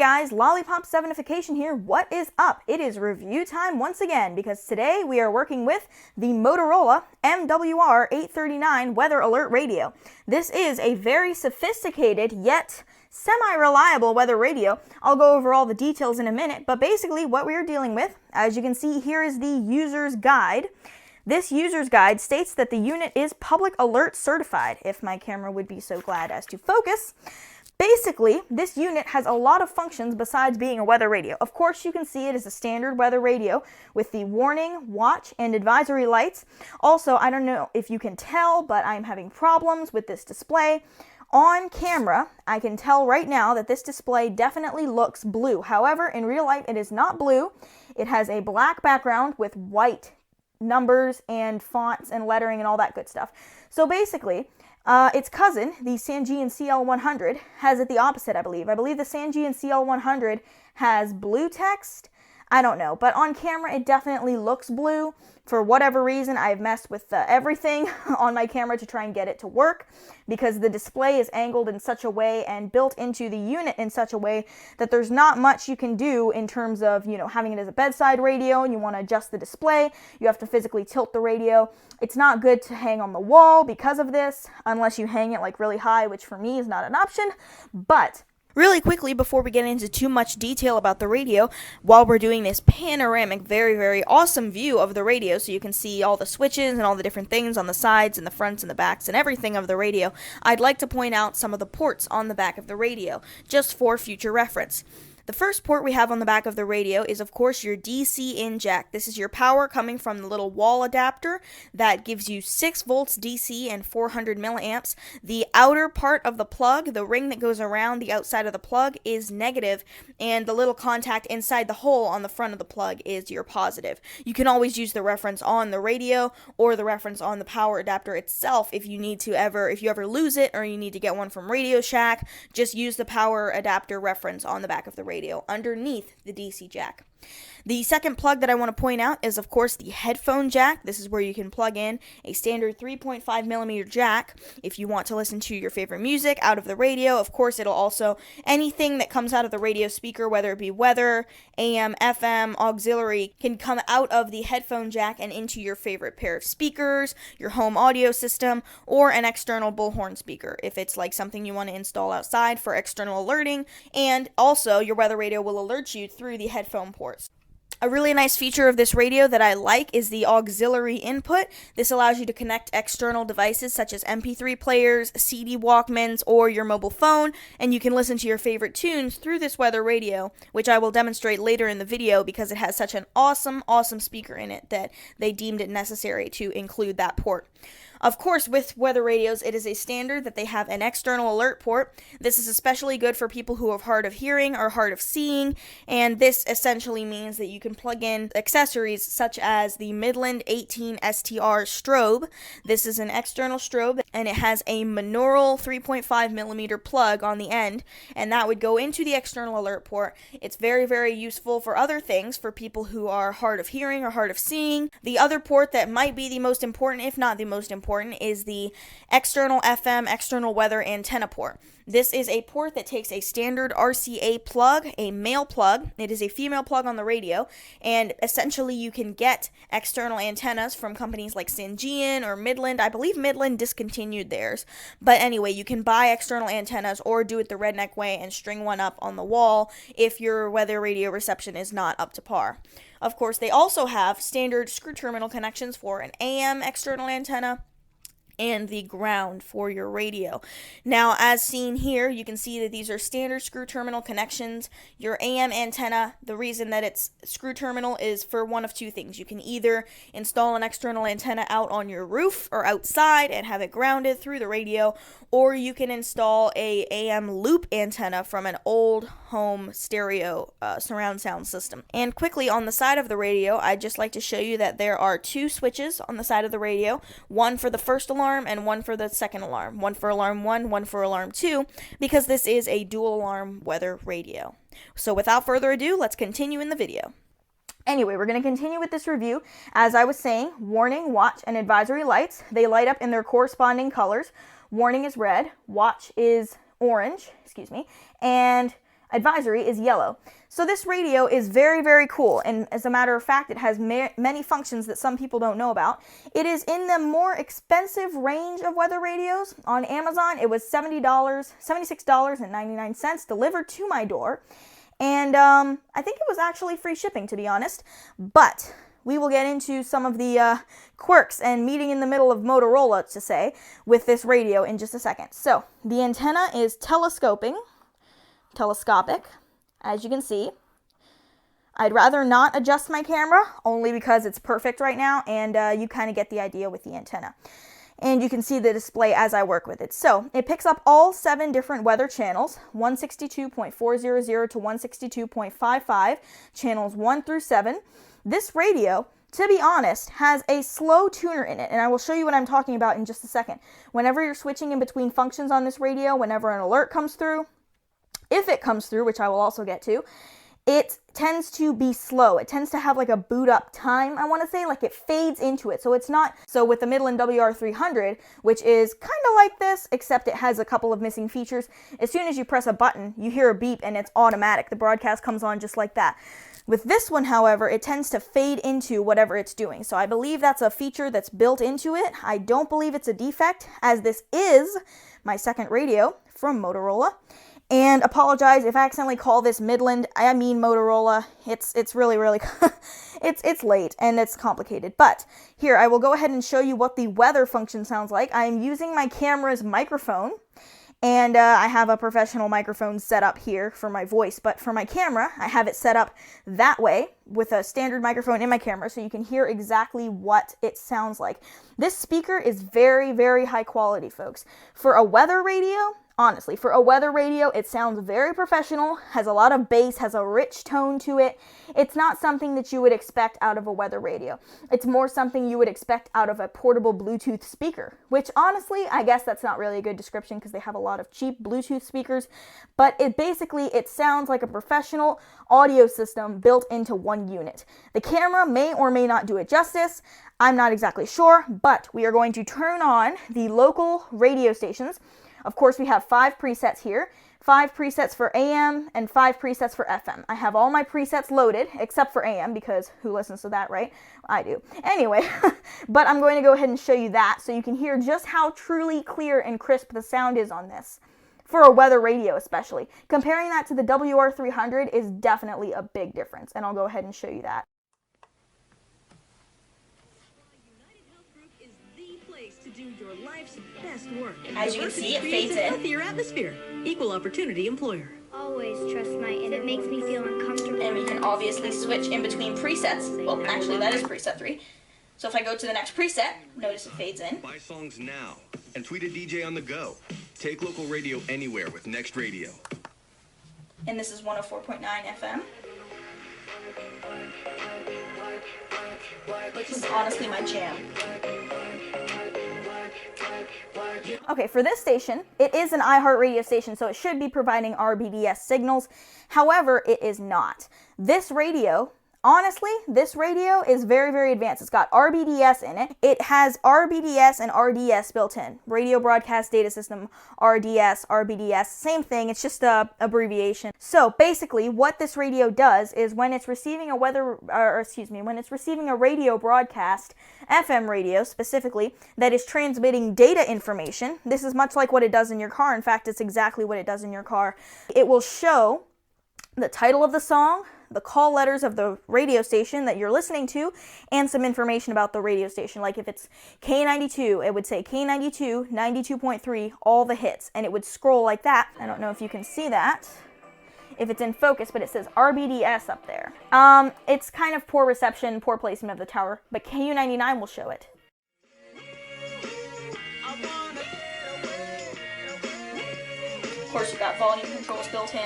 guys, Lollipop 7ification here. What is up? It is review time once again because today we are working with the Motorola MWR839 Weather Alert Radio. This is a very sophisticated yet semi-reliable weather radio. I'll go over all the details in a minute, but basically what we are dealing with, as you can see, here is the user's guide. This user's guide states that the unit is public alert certified, if my camera would be so glad as to focus. Basically, this unit has a lot of functions besides being a weather radio. Of course, you can see it as a standard weather radio with the warning, watch, and advisory lights. Also, I don't know if you can tell, but I'm having problems with this display. On camera, I can tell right now that this display definitely looks blue. However, in real life, it is not blue. It has a black background with white numbers and fonts and lettering and all that good stuff. So basically, its cousin, the Sangean CL100, has it the opposite, I believe. I believe the Sangean CL100 has blue text. I don't know, but on camera it definitely looks blue. For whatever reason, I've messed with everything on my camera to try and get it to work because the display is angled in such a way and built into the unit in such a way that there's not much you can do in terms of, having it as a bedside radio and you want to adjust the display. You have to physically tilt the radio. It's not good to hang on the wall because of this, unless you hang it like really high, which for me is not an option, but really quickly, before we get into too much detail about the radio, while we're doing this panoramic, very, very awesome view of the radio, so you can see all the switches and all the different things on the sides and the fronts and the backs and everything of the radio, I'd like to point out some of the ports on the back of the radio, just for future reference. The first port we have on the back of the radio is, of course, your DC in jack. This is your power coming from the little wall adapter that gives you 6 volts DC and 400 milliamps. The outer part of the plug, the ring that goes around the outside of the plug, is negative, and the little contact inside the hole on the front of the plug is your positive. You can always use the reference on the radio or the reference on the power adapter itself if you ever lose it or you need to get one from Radio Shack. Just use the power adapter reference on the back of the radio underneath the DC jack. The second plug that I want to point out is, of course, the headphone jack. This is where you can plug in a standard 3.5 millimeter jack if you want to listen to your favorite music out of the radio. Of course, it'll also, anything that comes out of the radio speaker, whether it be weather, AM, FM, auxiliary, can come out of the headphone jack and into your favorite pair of speakers, your home audio system, or an external bullhorn speaker if it's like something you want to install outside for external alerting. And also, your weather radio will alert you through the headphone ports. A really nice feature of this radio that I like is the auxiliary input. This allows you to connect external devices such as MP3 players, CD Walkmans, or your mobile phone, and you can listen to your favorite tunes through this weather radio, which I will demonstrate later in the video because it has such an awesome speaker in it that they deemed it necessary to include that port. Of course, with weather radios, it is a standard that they have an external alert port. This is especially good for people who have hard of hearing or hard of seeing, and this essentially means that you can plug in accessories such as the Midland 18 STR strobe. This is an external strobe, and it has a monaural 3.5 millimeter plug on the end, and that would go into the external alert port. It's very, very useful for other things, for people who are hard of hearing or hard of seeing. The other port that might be the most important, if not the most important, is the external FM, external weather antenna port. This is a port that takes a standard RCA plug, a male plug. It is a female plug on the radio, and essentially you can get external antennas from companies like Sangean or Midland. I believe Midland discontinued theirs, but anyway, you can buy external antennas or do it the redneck way and string one up on the wall if your weather radio reception is not up to par. Of course, they also have standard screw terminal connections for an AM external antenna and the ground for your radio. Now, as seen here, you can see that these are standard screw terminal connections. Your AM antenna, the reason that it's screw terminal is for one of two things. You can either install an external antenna out on your roof or outside and have it grounded through the radio, or you can install a AM loop antenna from an old home stereo surround sound system. And quickly, on the side of the radio, I'd just like to show you that there are 2 switches on the side of the radio, one for the first alarm and one for the second alarm, one for alarm 1, one for alarm 2, because this is a dual alarm weather radio. So without further ado, let's continue in the video. Anyway, we're going to continue with this review. As I was saying, warning, watch, and advisory lights, they light up in their corresponding colors. Warning is red, watch is orange, and advisory is yellow. So this radio is very, very cool, and as a matter of fact, it has many functions that some people don't know about. It is in the more expensive range of weather radios. On Amazon, it was $76.99 delivered to my door, and I think it was actually free shipping, to be honest. But we will get into some of the quirks and meeting in the middle of Motorola, to say, with this radio in just a second. So the antenna is telescopic, as you can see. I'd rather not adjust my camera, only because it's perfect right now, and you kind of get the idea with the antenna. And you can see the display as I work with it. So it picks up all 7 different weather channels, 162.400 to 162.55, channels 1 through 7. This radio, to be honest, has a slow tuner in it, and I will show you what I'm talking about in just a second. Whenever you're switching in between functions on this radio, whenever an alert comes through, if it comes through, which I will also get to, it tends to be slow. It tends to have like a boot up time, I want to say, like it fades into it. So it's not, so with the Midland WR300, which is kind of like this, except it has a couple of missing features. As soon as you press a button, you hear a beep and it's automatic. The broadcast comes on just like that. With this one, however, it tends to fade into whatever it's doing. So I believe that's a feature that's built into it. I don't believe it's a defect, as this is my second radio from Motorola. And apologize if I accidentally call this Midland. I mean Motorola. It's really, it's late and it's complicated. But here, I will go ahead and show you what the weather function sounds like. I am using my camera's microphone, and I have a professional microphone set up here for my voice. But for my camera, I have it set up that way with a standard microphone in my camera, so you can hear exactly what it sounds like. This speaker is very, very high quality, folks. For a weather radio, honestly, for a weather radio, it sounds very professional, has a lot of bass, has a rich tone to it. It's not something that you would expect out of a weather radio. It's more something you would expect out of a portable Bluetooth speaker, which honestly, I guess that's not really a good description because they have a lot of cheap Bluetooth speakers, but it sounds like a professional audio system built into one unit. The camera may or may not do it justice. I'm not exactly sure, but we are going to turn on the local radio stations. Of course, we have 5 presets here, 5 presets for AM and 5 presets for FM. I have all my presets loaded, except for AM, because who listens to that, right? I do. Anyway, but I'm going to go ahead and show you that so you can hear just how truly clear and crisp the sound is on this, for a weather radio especially. Comparing that to the WR300 is definitely a big difference, and I'll go ahead and show you that. Your life's best work. As you can see, it fades in. Healthier atmosphere. Equal opportunity employer. Always trust my and it makes me feel uncomfortable. And we can obviously switch in between presets. Well, actually, that is preset 3. So if I go to the next preset, notice it fades in. Buy songs now and tweet a DJ on the go. Take local radio anywhere with Next Radio. And this is 104.9 FM. Which is honestly my jam. Okay, for this station, it is an iHeartRadio station, so it should be providing RBDS signals. However, it is not. This radio, honestly, this radio is very, very advanced. It's got RBDS in it. It has RBDS and RDS built in. Radio Broadcast Data System, RDS, RBDS, same thing. It's just a abbreviation. So basically, what this radio does is when it's receiving when it's receiving a radio broadcast, FM radio specifically, that is transmitting data information. This is much like what it does in your car. In fact, it's exactly what it does in your car. It will show the title of the song, the call letters of the radio station that you're listening to, and some information about the radio station. Like if it's K92, it would say K92, 92.3, all the hits, and it would scroll like that. I don't know if you can see that, if it's in focus, but it says RBDS up there. It's kind of poor reception, poor placement of the tower, but KU99 will show it. Of course, you've got volume controls built in.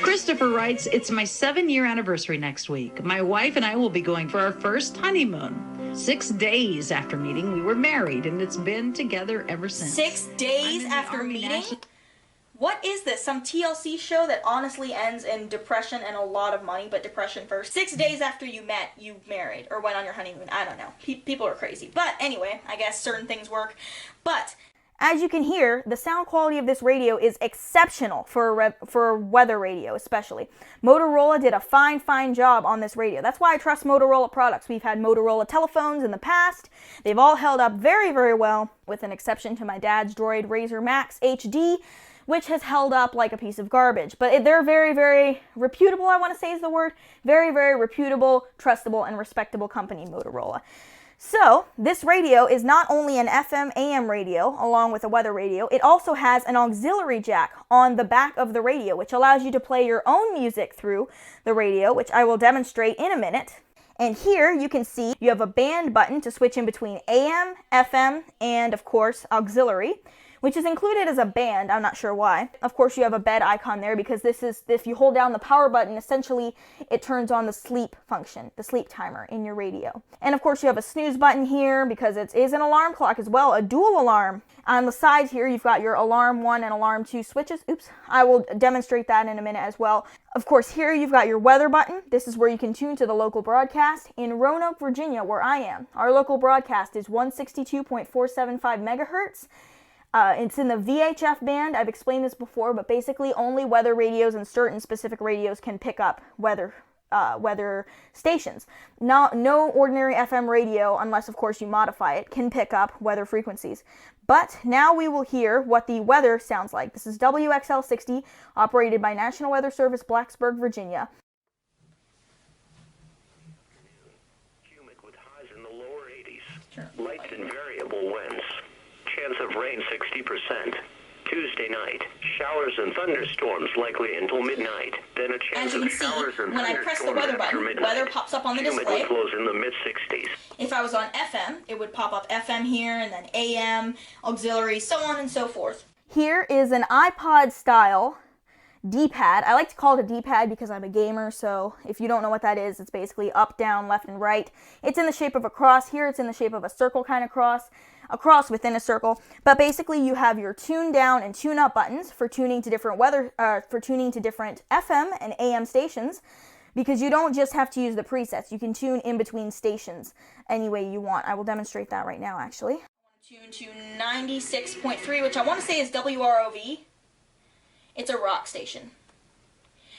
Christopher writes, it's my 7-year anniversary next week. My wife and I will be going for our first honeymoon. 6 days after meeting, we were married, and it's been together ever since. 6 days after meeting? What is this? Some TLC show that honestly ends in depression and a lot of money, but depression first. 6 days after you met, you married, or went on your honeymoon. I don't know. People are crazy. But anyway, I guess certain things work. But As you can hear, the sound quality of this radio is exceptional for weather radio especially. Motorola did a fine job on this radio. That's why I trust Motorola products. We've had Motorola telephones in the past. They've all held up very well, with an exception to my dad's Droid Razr Max HD, which has held up like a piece of garbage. But they're very reputable, I want to say is the word. Very reputable, trustable, and respectable company, Motorola. So, this radio is not only an FM AM radio, along with a weather radio, it also has an auxiliary jack on the back of the radio, which allows you to play your own music through the radio, which I will demonstrate in a minute. And here you can see you have a band button to switch in between AM, FM, and of course auxiliary, which is included as a band. I'm not sure why. Of course you have a bed icon there because this is, if you hold down the power button, essentially it turns on the sleep function, the sleep timer in your radio. And of course you have a snooze button here because it is an alarm clock as well, a dual alarm. On the sides here you've got your alarm 1 and alarm 2 switches. Oops, I will demonstrate that in a minute as well. Of course here you've got your weather button. This is where you can tune to the local broadcast. In Roanoke, Virginia, where I am, our local broadcast is 162.475 megahertz. It's in the VHF band. I've explained this before, but basically only weather radios and certain specific radios can pick up weather stations. No ordinary FM radio, unless of course you modify it, can pick up weather frequencies. But now we will hear what the weather sounds like. This is WXL60, operated by National Weather Service, Blacksburg, Virginia. Humid with highs in the lower 80s. Sure. Light and variable winds. Chance of rain 60%. Tuesday night, showers and thunderstorms likely until midnight. Then a chance of showers and thunderstorms. When I press the weather button, weather pops up on the display. Humid flows in the mid-60s. If I was on FM, it would pop up FM here, and then AM, auxiliary, so on and so forth. Here is an iPod style D-pad. I like to call it a D-pad because I'm a gamer, so if you don't know what that is, it's basically up, down, left, and right. It's in the shape of a cross. Here it's in the shape of a circle kind of cross. A cross within a circle, but basically you have your tune down and tune up buttons for tuning to different different FM and AM stations, because you don't just have to use the presets. You can tune in between stations any way you want. I will demonstrate that right now, actually. I want to tune to 96.3, which I want to say is WROV. It's a rock station.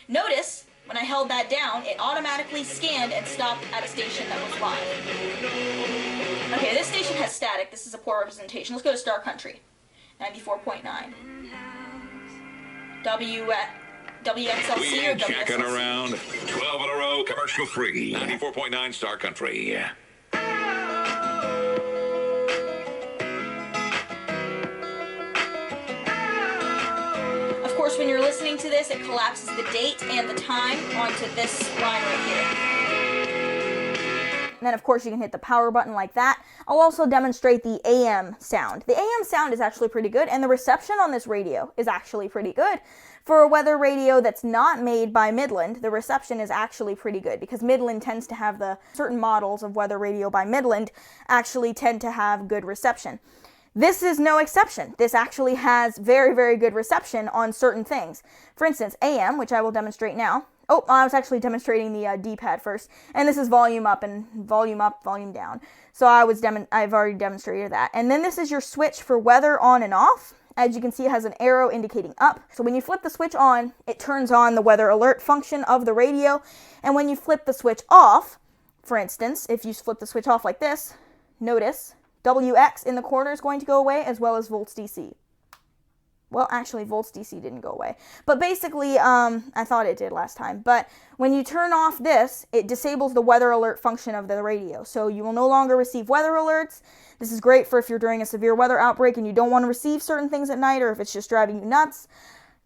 Notice when I held that down, it automatically scanned and stopped at a station that was live. Okay, this station has static. This is a poor representation. Let's go to Star Country. 94.9. WXLC We or ain't WXLC? checking around. 12 in a row, commercial free. 94.9 Star Country. Of course, when you're listening to this, it collapses the date and the time onto this line right here. And then, of course, you can hit the power button like that. I'll also demonstrate the AM sound. The AM sound is actually pretty good, and the reception on this radio is actually pretty good. For a weather radio that's not made by Midland, the reception is actually pretty good, because Midland tends to have certain models of weather radio by Midland actually tend to have good reception. This is no exception. This actually has very good reception on certain things. For instance, AM, which I will demonstrate now. Oh, I was actually demonstrating the D-pad first, and this is volume up, volume down. So I've already demonstrated that. And then this is your switch for weather on and off. As you can see, it has an arrow indicating up. So when you flip the switch on, it turns on the weather alert function of the radio. And when you flip the switch off, for instance, if you flip the switch off like this, notice WX in the corner is going to go away, as well as volts DC. Well, actually, volts DC didn't go away. But basically, I thought it did last time. But when you turn off this, it disables the weather alert function of the radio. So you will no longer receive weather alerts. This is great for if you're during a severe weather outbreak and you don't want to receive certain things at night, or if it's just driving you nuts.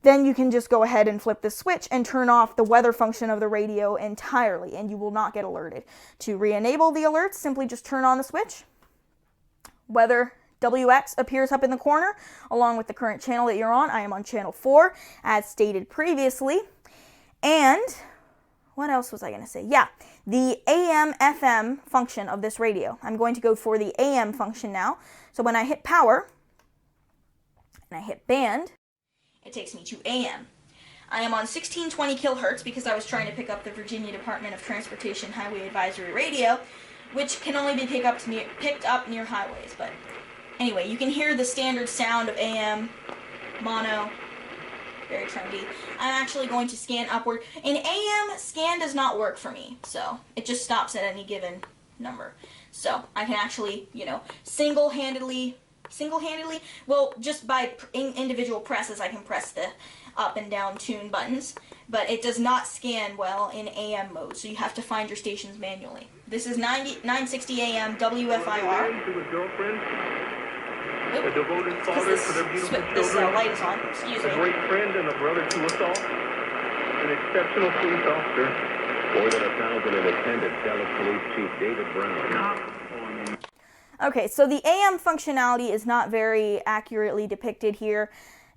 Then you can just go ahead and flip the switch and turn off the weather function of the radio entirely, and you will not get alerted. To re-enable the alerts, simply just turn on the switch. Weather WX appears up in the corner, along with the current channel that you're on. I am on channel 4, as stated previously. And what else was I going to say? Yeah, the AM/FM function of this radio. I'm going to go for the AM function now. So when I hit power, and I hit band, it takes me to AM. I am on 1620 kilohertz because I was trying to pick up the Virginia Department of Transportation Highway Advisory Radio, which can only be picked up near highways, but Anyway, you can hear the standard sound of AM, mono, very trendy. I'm actually going to scan upward. In AM, scan does not work for me, so it just stops at any given number. So I can actually, you know, single-handedly, well, just by individual presses, I can press the up and down tune buttons, but it does not scan well in AM mode, so you have to find your stations manually. This is 960 AM WFIR. To his girlfriend, Oop, a devoted father to their beautiful this children, light is on. Excuse a me. great friend and a brother to us all, an exceptional police officer. More than 1,000 in attendance, Dallas Police Chief David Brown. Okay, so the AM functionality is not very accurately depicted here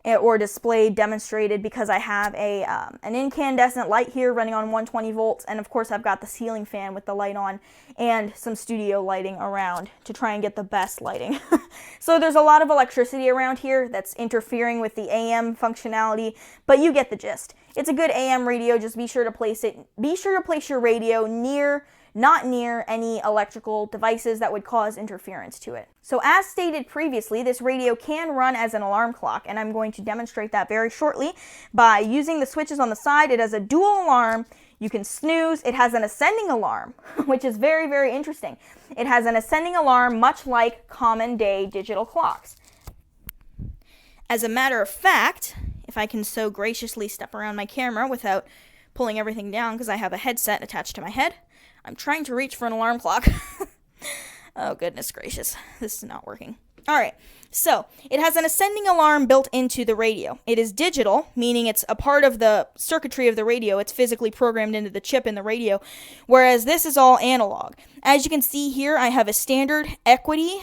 or displayed, demonstrated, because I have an incandescent light here running on 120 volts, and of course I've got the ceiling fan with the light on and some studio lighting around to try and get the best lighting. So there's a lot of electricity around here that's interfering with the AM functionality, but you get the gist. It's a good AM radio. Just be sure to place your radio not near any electrical devices that would cause interference to it. So as stated previously, this radio can run as an alarm clock, and I'm going to demonstrate that very shortly by using the switches on the side. It has a dual alarm. You can snooze. It has an ascending alarm, which is very, very interesting. It has an ascending alarm, much like common day digital clocks. As a matter of fact, if I can so graciously step around my camera without pulling everything down because I have a headset attached to my head, I'm trying to reach for an alarm clock. Oh, goodness gracious. This is not working. All right. So, it has an ascending alarm built into the radio. It is digital, meaning it's a part of the circuitry of the radio. It's physically programmed into the chip in the radio, whereas this is all analog. As you can see here, I have a standard equity.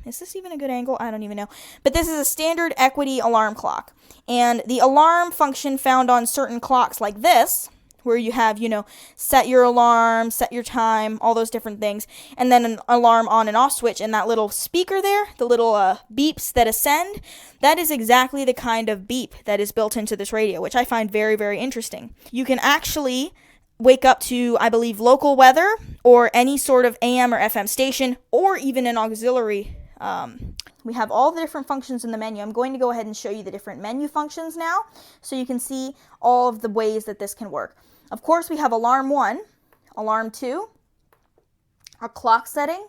Is this even a good angle? I don't even know. But this is a standard equity alarm clock. And the alarm function found on certain clocks like this, where you have, you know, set your alarm, set your time, all those different things, and then an alarm on and off switch, and that little speaker there, the little beeps that ascend, that is exactly the kind of beep that is built into this radio, which I find very, very interesting. You can actually wake up to, I believe, local weather, or any sort of AM or FM station, or even an auxiliary. We have all the different functions in the menu. I'm going to go ahead and show you the different menu functions now, so you can see all of the ways that this can work. Of course, we have alarm 1, alarm 2, our clock setting,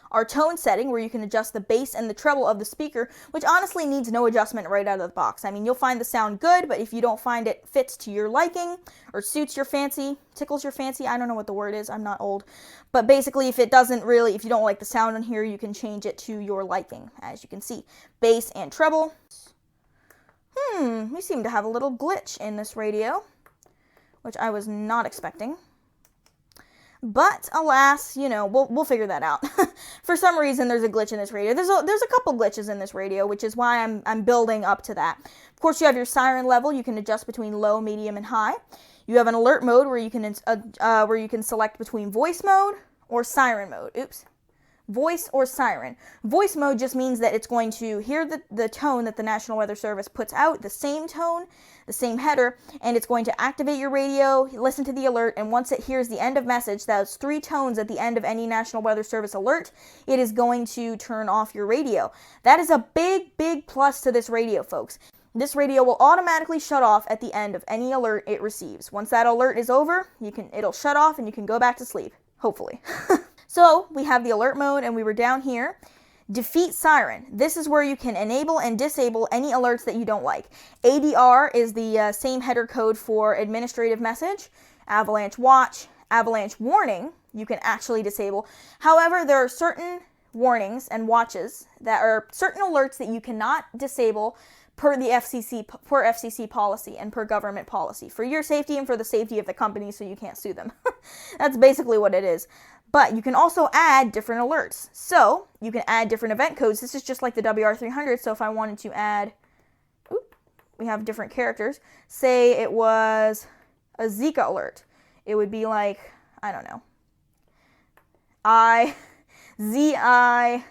our tone setting, where you can adjust the bass and the treble of the speaker, which honestly needs no adjustment right out of the box. I mean, you'll find the sound good, but if you don't find it fits to your liking, or suits your fancy, tickles your fancy, I don't know what the word is, I'm not old, but basically if you don't like the sound on here, you can change it to your liking, as you can see. Bass and treble. We seem to have a little glitch in this radio, which I was not expecting. But alas, you know, we'll figure that out. For some reason, there's a glitch in this radio. There's a couple glitches in this radio, which is why I'm building up to that. Of course, you have your siren level. You can adjust between low, medium, and high. You have an alert mode where you can select between voice mode or siren mode. Oops. Voice or siren. Voice mode just means that it's going to hear the tone that the National Weather Service puts out, the same tone, the same header, and it's going to activate your radio, listen to the alert, and once it hears the end of message, that's 3 tones at the end of any National Weather Service alert, it is going to turn off your radio. That is a big, big plus to this radio, folks. This radio will automatically shut off at the end of any alert it receives. Once that alert is over, it'll shut off and you can go back to sleep, hopefully. So, we have the alert mode, and we were down here. Defeat siren. This is where you can enable and disable any alerts that you don't like. ADR is the same header code for administrative message. Avalanche watch, avalanche warning, you can actually disable. However, there are certain warnings and watches that are certain alerts that you cannot disable per the FCC policy and per government policy, for your safety and for the safety of the company, so you can't sue them. That's basically what it is. But you can also add different alerts. So you can add different event codes. This is just like the WR300. So if I wanted to add, we have different characters. Say it was a Zika alert. It would be like, I don't know, Z-I-H-I-J-K.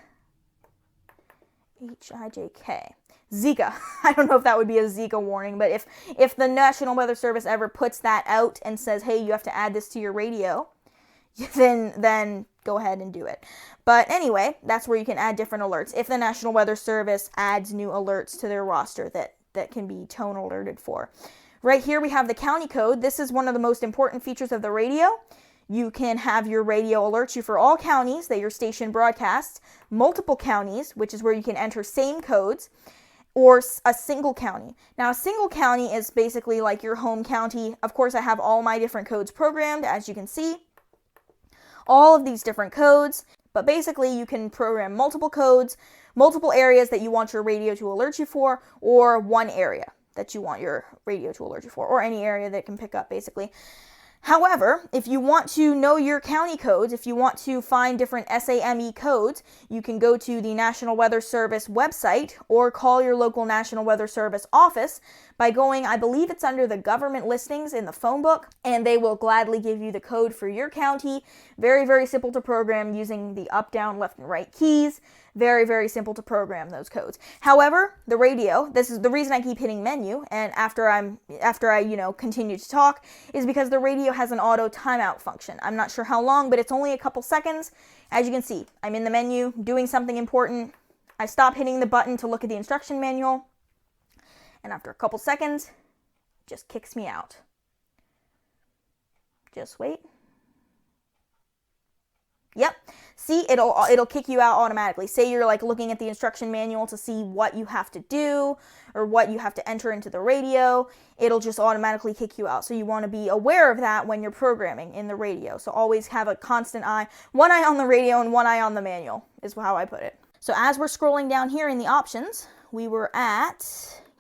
Zika. I don't know if that would be a Zika warning, but if the National Weather Service ever puts that out and says, hey, you have to add this to your radio, then go ahead and do it. But anyway, that's where you can add different alerts. If the National Weather Service adds new alerts to their roster that can be tone alerted for. Right here we have the county code. This is one of the most important features of the radio. You can have your radio alert you for all counties that your station broadcasts, multiple counties, which is where you can enter same codes, or a single county. Now, a single county is basically like your home county. Of course, I have all my different codes programmed, as you can see. All of these different codes, but basically you can program multiple codes, multiple areas that you want your radio to alert you for, or one area that you want your radio to alert you for, or any area that can pick up, basically. However, if you want to know your county codes, if you want to find different SAME codes, you can go to the National Weather Service website or call your local National Weather Service office by going, I believe it's under the government listings in the phone book, and they will gladly give you the code for your county. Very, very simple to program using the up, down, left, and right keys. Very, very simple to program those codes. However, the radio, this is the reason I keep hitting menu, and after I continue to talk, is because the radio has an auto timeout function. I'm not sure how long, but it's only a couple seconds. As you can see, I'm in the menu doing something important. I stop hitting the button to look at the instruction manual, and after a couple seconds, it just kicks me out. Just wait. Yep. See, it'll kick you out automatically. Say you're like looking at the instruction manual to see what you have to do or what you have to enter into the radio. It'll just automatically kick you out. So you want to be aware of that when you're programming in the radio. So always have a constant eye, one eye on the radio and one eye on the manual is how I put it. So as we're scrolling down here in the options, we were at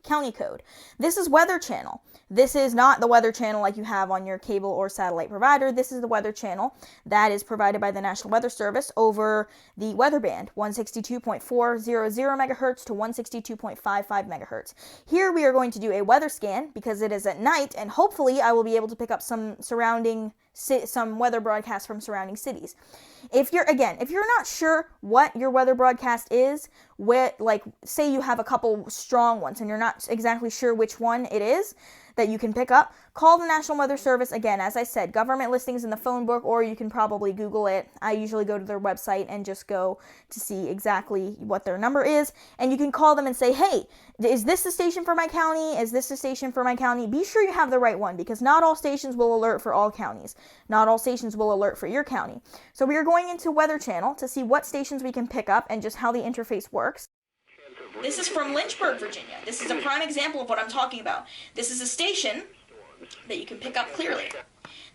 county code. This is weather channel. This is not the weather channel like you have on your cable or satellite provider. This is the weather channel that is provided by the National Weather Service over the weather band, 162.400 megahertz to 162.55 megahertz. Here we are going to do a weather scan because it is at night, and hopefully I will be able to pick up some weather broadcasts from surrounding cities. If you're not sure what your weather broadcast is, say you have a couple strong ones and you're not exactly sure which one it is that you can pick up, call the National Weather Service. Again, as I said, government listings in the phone book, or you can probably Google it. I usually go to their website and just go to see exactly what their number is, and you can call them and say, hey, is this the station for my county? Is this the station for my county? Be sure you have the right one, because not all stations will alert for all counties. Not all stations will alert for your county. So we are going into Weather Channel to see what stations we can pick up and just how the interface works. This is from Lynchburg, Virginia. This is a prime example of what I'm talking about. This is a station that you can pick up clearly.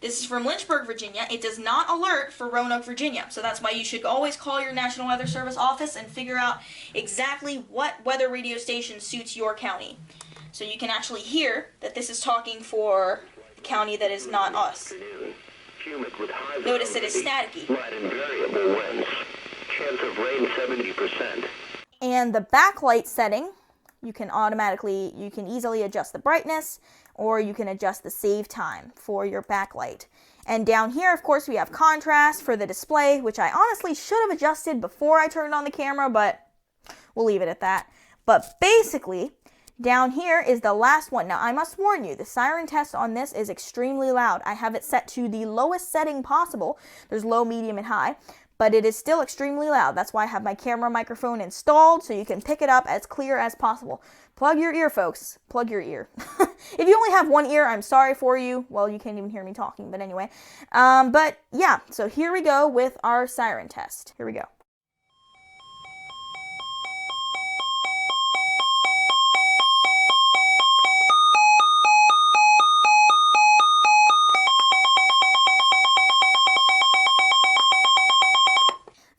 This is from Lynchburg, Virginia. It does not alert for Roanoke, Virginia. So that's why you should always call your National Weather Service office and figure out exactly what weather radio station suits your county. So you can actually hear that this is talking for the county that is not us. Notice that it's staticky. Light and variable winds. Chance of rain 70%. And the backlight setting, you can easily adjust the brightness, or you can adjust the save time for your backlight. And down here, of course, we have contrast for the display, which I honestly should have adjusted before I turned on the camera, but we'll leave it at that. But basically, down here is the last one. Now, I must warn you, the siren test on this is extremely loud. I have it set to the lowest setting possible. There's low, medium, and high. But it is still extremely loud. That's why I have my camera microphone installed, so you can pick it up as clear as possible. Plug your ear, folks. Plug your ear. If you only have one ear, I'm sorry for you. Well, you can't even hear me talking, but anyway. But yeah, so here we go with our siren test. Here we go.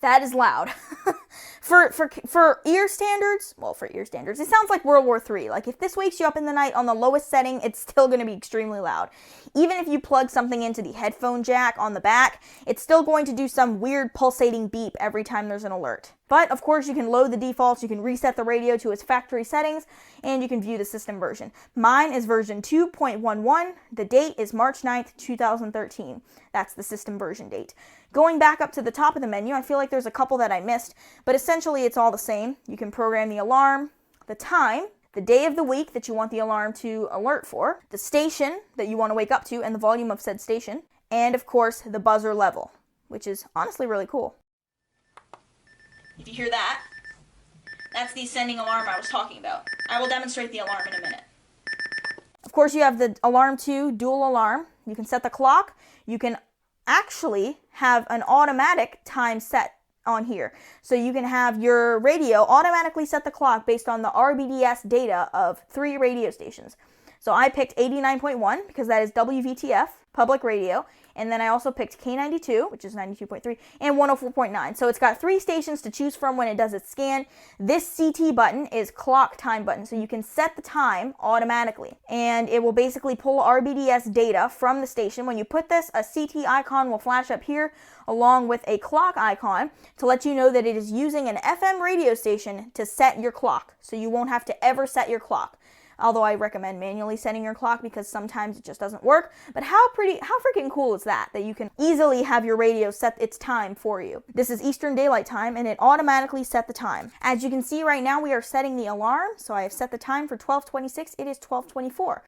That is loud. For ear standards, it sounds like World War III. Like, if this wakes you up in the night on the lowest setting, it's still going to be extremely loud. Even if you plug something into the headphone jack on the back, it's still going to do some weird pulsating beep every time there's an alert. But, of course, you can load the defaults, you can reset the radio to its factory settings, and you can view the system version. Mine is version 2.11. The date is March 9th, 2013. That's the system version date. Going back up to the top of the menu, I feel like there's a couple that I missed, but essentially it's all the same. You can program the alarm, the time, the day of the week that you want the alarm to alert for, the station that you want to wake up to, and the volume of said station, and, of course, the buzzer level. which is honestly really cool. If you hear that, that's the ascending alarm I was talking about. I will demonstrate the alarm in a minute. Of course, you have the Alarm 2 dual alarm. You can set the clock. You can actually have an automatic time set on here. So you can have your radio automatically set the clock based on the RBDS data of 3 radio stations. So I picked 89.1 because that is WVTF, public radio. And then I also picked K92, which is 92.3, and 104.9. So it's got 3 stations to choose from when it does its scan. This CT button is clock time button, so you can set the time automatically. And it will basically pull RBDS data from the station. When you put this, a CT icon will flash up here along with a clock icon to let you know that it is using an FM radio station to set your clock. So you won't have to ever set your clock. Although I recommend manually setting your clock because sometimes it just doesn't work. But how freaking cool is that you can easily have your radio set its time for you. This is Eastern Daylight Time and it automatically set the time. As you can see right now, we are setting the alarm. So I have set the time for 12:26. It is 12:24.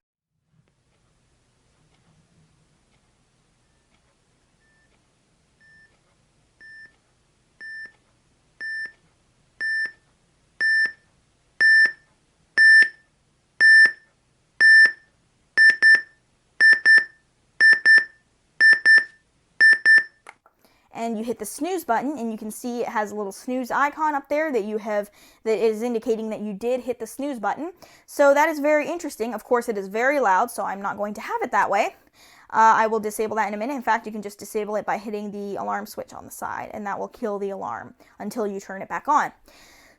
And you hit the snooze button and you can see it has a little snooze icon up there that is indicating that you did hit the snooze button. So that is very interesting. Of course, it is very loud, so I'm not going to have it that way. I will disable that in a minute. In fact, you can just disable it by hitting the alarm switch on the side, and that will kill the alarm until you turn it back on.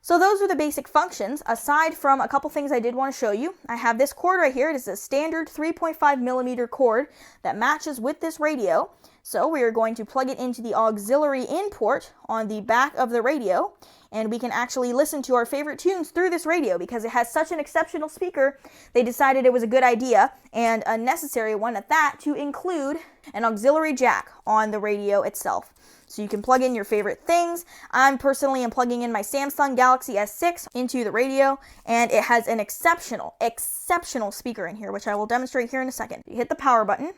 So those are the basic functions. Aside from a couple things I did want to show you, I have this cord right here. It is a standard 3.5 millimeter cord that matches with this radio. So we are going to plug it into the auxiliary in port on the back of the radio, and we can actually listen to our favorite tunes through this radio because it has such an exceptional speaker. They decided it was a good idea, and a necessary one at that, to include an auxiliary jack on the radio itself. So you can plug in your favorite things. I'm personally plugging in my Samsung Galaxy S6 into the radio, and it has an exceptional speaker in here, which I will demonstrate here in a second. You hit the power button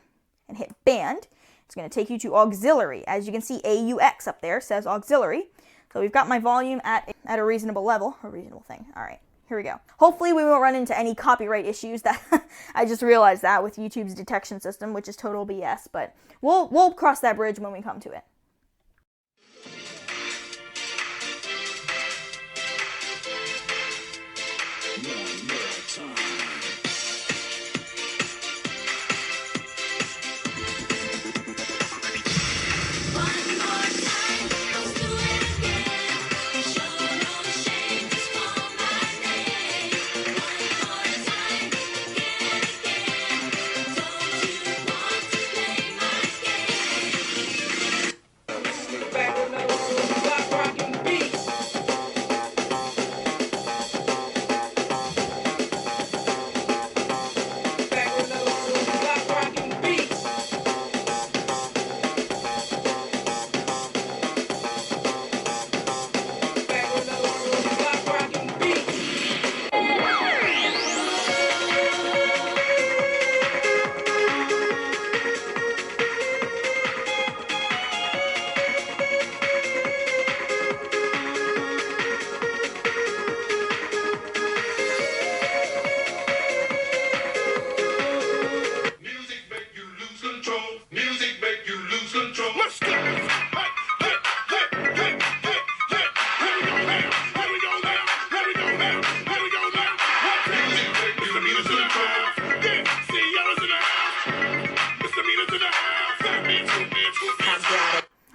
and hit band. It's going to take you to auxiliary. As you can see, AUX up there says auxiliary. So we've got my volume at a reasonable level, a reasonable thing. All right, here we go. Hopefully we won't run into any copyright issues. That I just realized that with YouTube's detection system, which is total BS, but we'll cross that bridge when we come to it.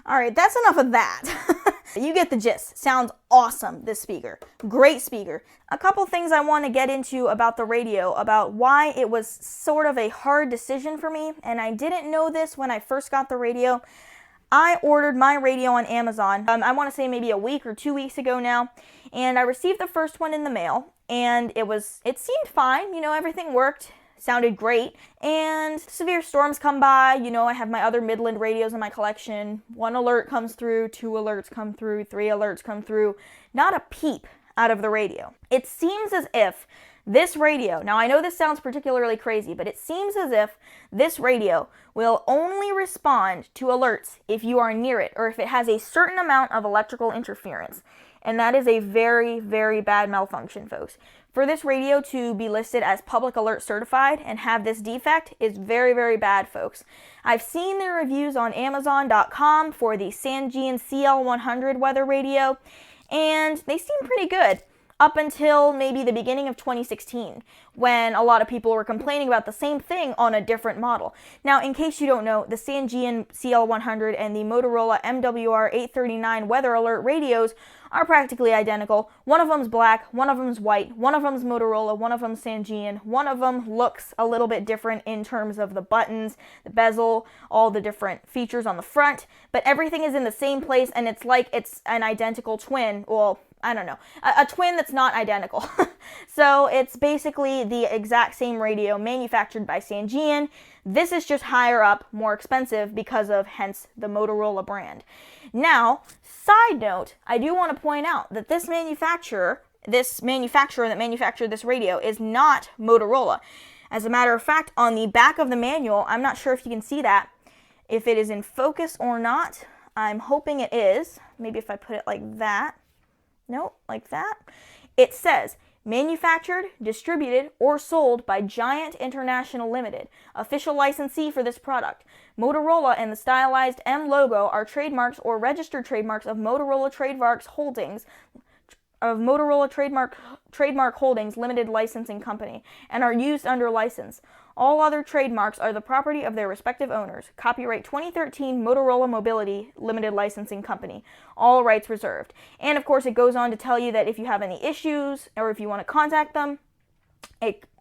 Alright, that's enough of that. You get the gist. Sounds awesome, this speaker. Great speaker. A couple things I want to get into about the radio, about why it was sort of a hard decision for me, and I didn't know this when I first got the radio. I ordered my radio on Amazon, I want to say maybe a week or 2 weeks ago now, and I received the first one in the mail, and it seemed fine, everything worked. Sounded great, and severe storms come by. I have my other Midland radios in my collection. 1 alert comes through, 2 alerts come through, 3 alerts come through. Not a peep out of the radio. It seems as if This radio, now I know this sounds particularly crazy, but it seems as if this radio will only respond to alerts if you are near it or if it has a certain amount of electrical interference. And that is a very, very bad malfunction, folks. For this radio to be listed as public alert certified and have this defect is very, very bad, folks. I've seen the reviews on Amazon.com for the Sangean CL100 weather radio, and they seem pretty good. Up until maybe the beginning of 2016, when a lot of people were complaining about the same thing on a different model. Now, in case you don't know, the Sangean CL100 and the Motorola MWR839 weather alert radios are practically identical. One of them's black, one of them's white, one of them's Motorola, one of them's Sangean. One of them looks a little bit different in terms of the buttons, the bezel, all the different features on the front, but everything is in the same place, and it's like it's an identical twin. Well, I don't know, a twin that's not identical. So it's basically the exact same radio manufactured by Sangean. This is just higher up, more expensive because of hence the Motorola brand. Now, side note, I do want to point out that this manufacturer that manufactured this radio is not Motorola. As a matter of fact, on the back of the manual, I'm not sure if you can see that, if it is in focus or not. I'm hoping it is. Maybe if I put it like that. Nope, like that. It says, manufactured, distributed, or sold by Giant International Limited, official licensee for this product. Motorola and the stylized M logo are trademarks or registered trademarks of Motorola Trademarks Holdings, Trademark Holdings Limited Licensing Company, and are used under license. All other trademarks are the property of their respective owners. Copyright 2013 Motorola Mobility Limited Licensing Company. All rights reserved. And of course it goes on to tell you that if you have any issues or if you want to contact them,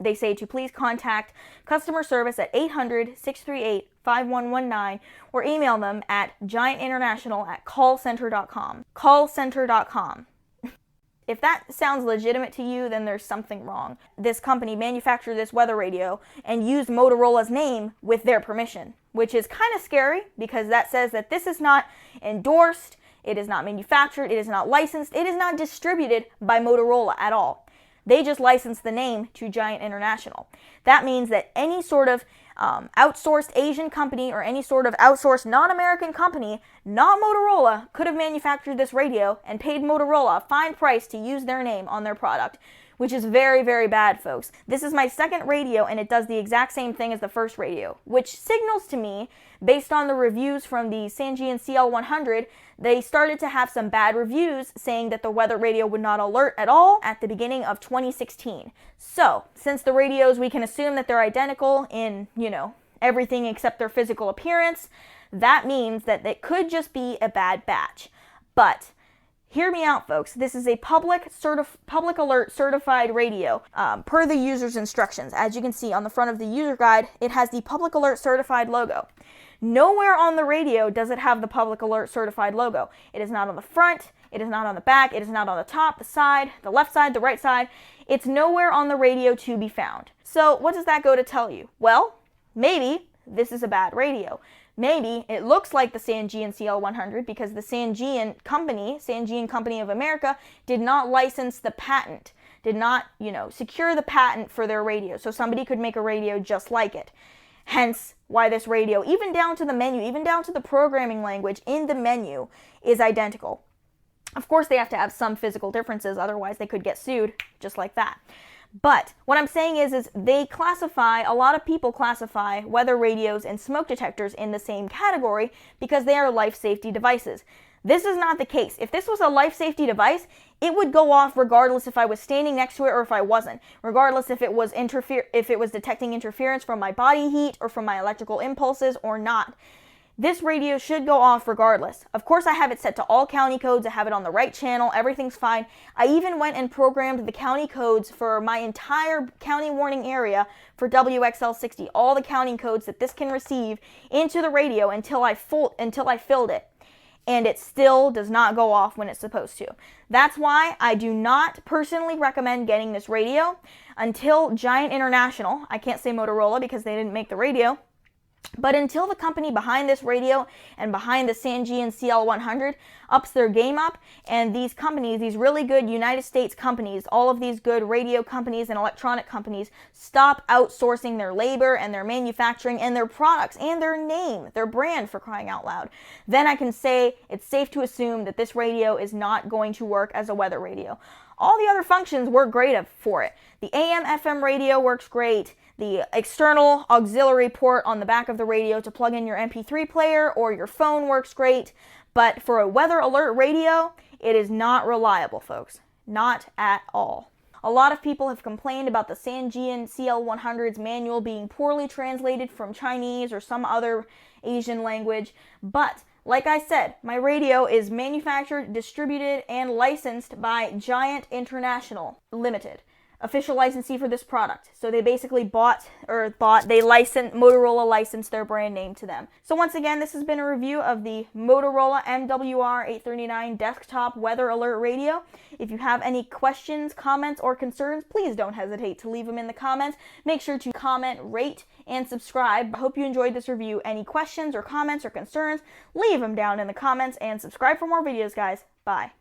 they say to please contact customer service at 800-638-5119 or email them at giantinternational@callcenter.com. Callcenter.com. If that sounds legitimate to you, then there's something wrong. This company manufactured this weather radio and used Motorola's name with their permission, which is kind of scary because that says that this is not endorsed, it is not manufactured, it is not licensed, it is not distributed by Motorola at all. They just licensed the name to Giant International. That means that any sort of outsourced Asian company or any sort of outsourced non-American company, not Motorola, could have manufactured this radio and paid Motorola a fine price to use their name on their product, which is very, very bad, folks. This is my second radio, and it does the exact same thing as the first radio, which signals to me, based on the reviews from the Sangean CL100, they started to have some bad reviews saying that the weather radio would not alert at all at the beginning of 2016. So, since the radios, we can assume that they're identical in, everything except their physical appearance, that means that it could just be a bad batch. But hear me out, folks. This is a public alert certified radio per the user's instructions. As you can see on the front of the user guide, it has the public alert certified logo. Nowhere on the radio does it have the public alert certified logo. It is not on the front, it is not on the back, it is not on the top, the side, the left side, the right side. It's nowhere on the radio to be found. So what does that go to tell you? Well, maybe this is a bad radio. Maybe it looks like the Sangean CL100 because the Sangean Company of America, did not license the patent, did not, secure the patent for their radio, so somebody could make a radio just like it. Hence why this radio, even down to the menu, even down to the programming language in the menu, is identical. Of course, they have to have some physical differences, otherwise they could get sued just like that. But what I'm saying is a lot of people classify weather radios and smoke detectors in the same category because they are life safety devices. This is not the case. If this was a life safety device, it would go off regardless if I was standing next to it or if I wasn't. Regardless if it was detecting interference from my body heat or from my electrical impulses or not. This radio should go off regardless. Of course, I have it set to all county codes. I have it on the right channel. Everything's fine. I even went and programmed the county codes for my entire county warning area for WXL60. All the county codes that this can receive into the radio until I filled it. And it still does not go off when it's supposed to. That's why I do not personally recommend getting this radio until Giant International, I can't say Motorola because they didn't make the radio, But until the company behind this radio and behind the Sangean CL100 ups their game up, and these companies, these really good United States companies, all of these good radio companies and electronic companies, stop outsourcing their labor and their manufacturing and their products and their name, their brand, for crying out loud, then I can say it's safe to assume that this radio is not going to work as a weather radio. All the other functions work great for it. The AM/FM radio works great. The external auxiliary port on the back of the radio to plug in your MP3 player or your phone works great. But for a weather alert radio, it is not reliable, folks. Not at all. A lot of people have complained about the Sangean CL100's manual being poorly translated from Chinese or some other Asian language, but like I said, my radio is manufactured, distributed, and licensed by Giant International Limited, official licensee for this product. So they basically Motorola licensed their brand name to them. So once again, this has been a review of the Motorola MWR-839 desktop weather alert radio. If you have any questions, comments, or concerns, please don't hesitate to leave them in the comments. Make sure to comment, rate, and subscribe. I hope you enjoyed this review. Any questions or comments or concerns, leave them down in the comments and subscribe for more videos, guys. Bye.